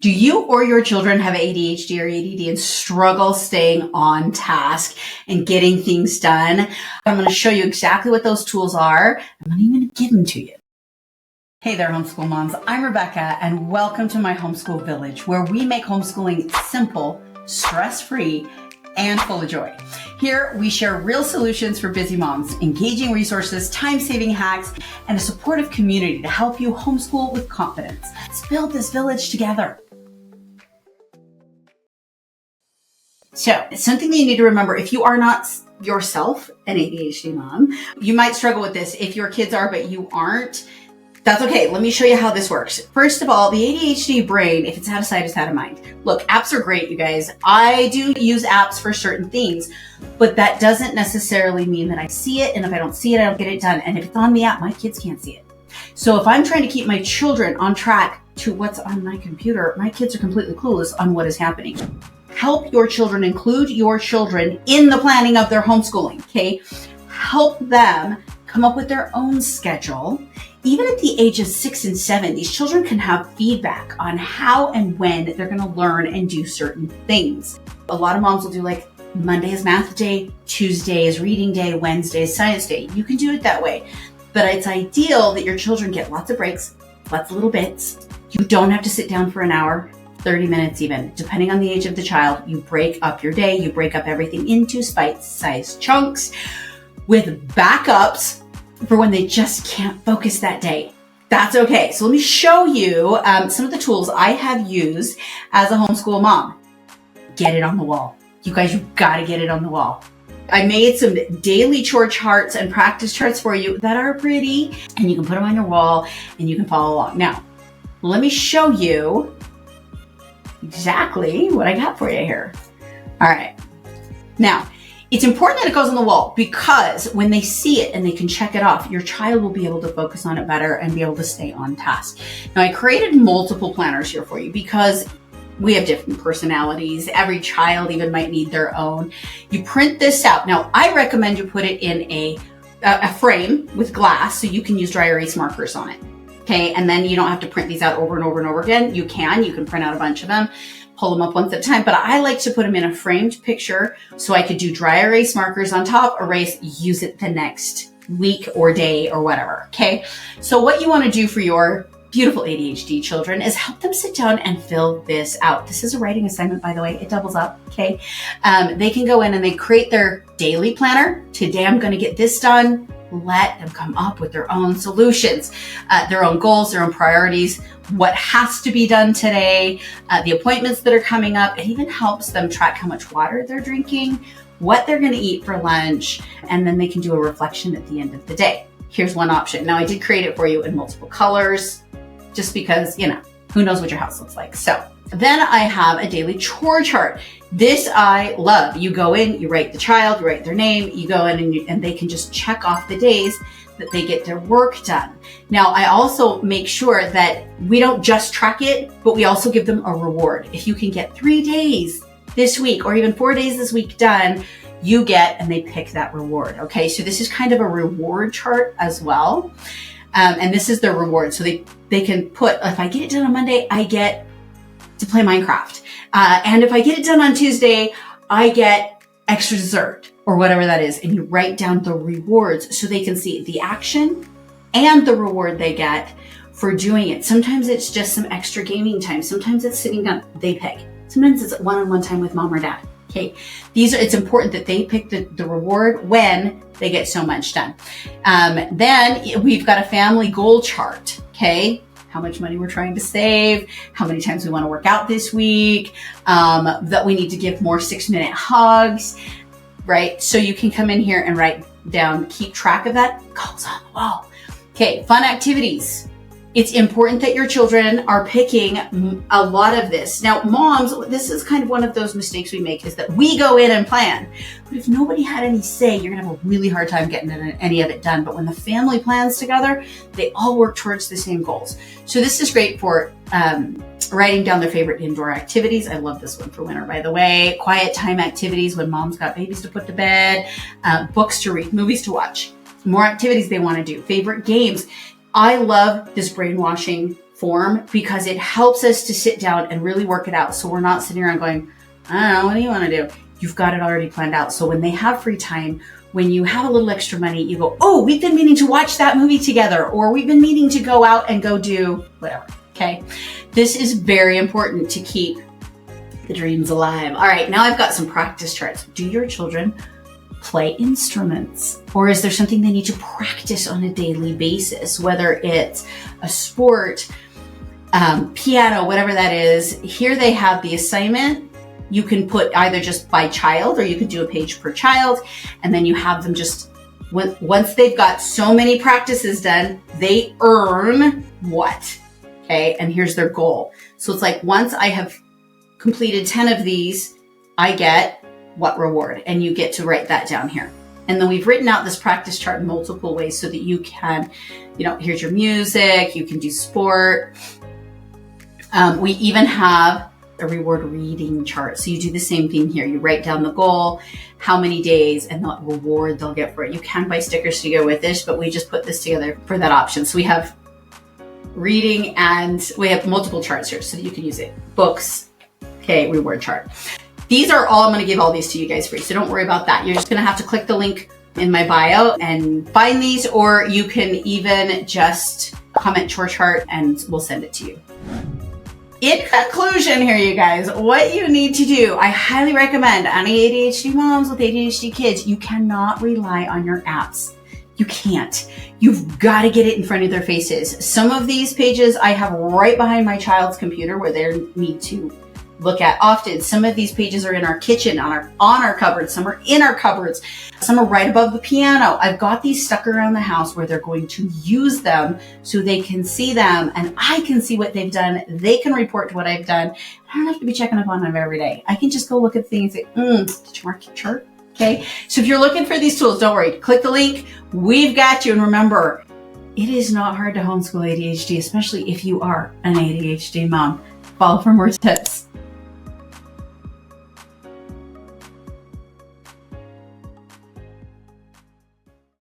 Do you or your children have ADHD or ADD and struggle staying on task and getting things done? I'm going to show you exactly what those tools are. I'm not even going to give them to you. Hey there, homeschool moms. I'm Rebecca, and welcome to My Homeschool Village, where we make homeschooling simple, stress-free, and full of joy. Here, we share real solutions for busy moms, engaging resources, time-saving hacks, and a supportive community to help you homeschool with confidence. Let's build this village together. So, something that you need to remember, if you are not yourself an ADHD mom, you might struggle with this. If your kids are, but you aren't, that's okay. Let me show you how this works. First of all, the ADHD brain, if it's out of sight, it's out of mind. Look, apps are great, you guys. I do use apps for certain things, but that doesn't necessarily mean that I see it. And if I don't see it, I don't get it done. And if it's on the app, my kids can't see it. So if I'm trying to keep my children on track to what's on my computer, my kids are completely clueless on what is happening. Help your children, include your children in the planning of their homeschooling, okay? Help them come up with their own schedule. Even at the age of 6 and 7, these children can have feedback on how and when they're going to learn and do certain things. A lot of moms will do like Monday is math day, Tuesday is reading day, Wednesday is science day. You can do it that way. But it's ideal that your children get lots of breaks, lots of little bits. You don't have to sit down for an hour, 30 minutes even. Depending on the age of the child, you break up your day, you break up everything into bite-sized chunks with backups for when they just can't focus that day. That's okay. So let me show you some of the tools I have used as a homeschool mom. Get it on the wall. You guys, you've got to get it on the wall. I made some daily chore charts and practice charts for you that are pretty, and you can put them on your wall and you can follow along. Now, let me show you exactly what I got for you here. All right. Now, it's important that it goes on the wall because when they see it and they can check it off, your child will be able to focus on it better and be able to stay on task. Now, I created multiple planners here for you because we have different personalities. Every child even might need their own. You print this out. Now, I recommend you put it in a frame with glass so you can use dry erase markers on it. Okay, and then you don't have to print these out over and over and over again. You can print out a bunch of them, pull them up once at a time, but I like to put them in a framed picture so I could do dry erase markers on top, erase, use it the next week or day or whatever, okay? So what you wanna do for your beautiful ADHD children is help them sit down and fill this out. This is a writing assignment, by the way, it doubles up, okay? They can go in and they create their daily planner. Today I'm gonna get this done. Let them come up with their own solutions, their own goals, their own priorities, what has to be done today, the appointments that are coming up. It even helps them track how much water they're drinking, what they're going to eat for lunch, and then they can do a reflection at the end of the day. Here's one option. Now, I did create it for you in multiple colors just because, who knows what your house looks like. So then I have a daily chore chart. This I love. You go in, you write the child, you write their name, you go in and they can just check off the days that they get their work done. Now, I also make sure that we don't just track it, but we also give them a reward. If you can get 3 days this week or even 4 days this week done, you get, and they pick that reward. Okay, so this is kind of a reward chart as well. And this is their reward. So they can put, if I get it done on Monday, I get to play Minecraft. And if I get it done on Tuesday, I get extra dessert or whatever that is. And you write down the rewards so they can see the action and the reward they get for doing it. Sometimes it's just some extra gaming time. Sometimes it's sitting down, they pick. Sometimes it's one-on-one time with mom or dad. Okay, it's important that they pick the reward when they get so much done. Then we've got a family goal chart, okay? How much money we're trying to save, how many times we want to work out this week, that we need to give more 6-minute hugs, right? So you can come in here and write down, keep track of that. Goals on the wall. Okay, fun activities. It's important that your children are picking a lot of this. Now, moms, this is kind of one of those mistakes we make is that we go in and plan. But if nobody had any say, you're gonna have a really hard time getting any of it done. But when the family plans together, they all work towards the same goals. So this is great for writing down their favorite indoor activities. I love this one for winter, by the way. Quiet time activities when mom's got babies to put to bed, books to read, movies to watch, more activities they wanna do, favorite games. I love this brainwashing form because it helps us to sit down and really work it out. So we're not sitting around going, I don't know, what do you want to do? You've got it already planned out. So when they have free time, when you have a little extra money, you go, oh, we've been meaning to watch that movie together, or we've been meaning to go out and go do whatever. Okay. This is very important to keep the dreams alive. All right. Now I've got some practice charts. Do your children play instruments, or is there something they need to practice on a daily basis, whether it's a sport, piano, whatever that is? Here they have the assignment. You can put either just by child, or you could do a page per child, and then you have them just, once they've got so many practices done, they earn what? Okay, and here's their goal. So it's like, once I have completed 10 of these, I get what reward, and you get to write that down here. And then we've written out this practice chart in multiple ways so that you can, here's your music, you can do sport. We even have a reward reading chart. So you do the same thing here. You write down the goal, how many days, and the reward they'll get for it. You can buy stickers to go with this, but we just put this together for that option. So we have reading, and we have multiple charts here so that you can use it. Books, okay, reward chart. These are all, I'm going to give all these to you guys free, so don't worry about that. You're just going to have to click the link in my bio and find these, or you can even just comment chore chart and we'll send it to you. In conclusion here, you guys, what you need to do, I highly recommend any ADHD moms with ADHD kids, you cannot rely on your apps. You can't. You've got to get it in front of their faces. Some of these pages I have right behind my child's computer where they need to look at often. Some of these pages are in our kitchen, on our cupboards. Some are in our cupboards. Some are right above the piano. I've got these stuck around the house where they're going to use them so they can see them and I can see what they've done. They can report to what I've done. I don't have to be checking up on them every day. I can just go look at things and say, did you mark your chart? Okay. So if you're looking for these tools, don't worry. Click the link. We've got you. And remember, it is not hard to homeschool ADHD, especially if you are an ADHD mom. Follow for more tips.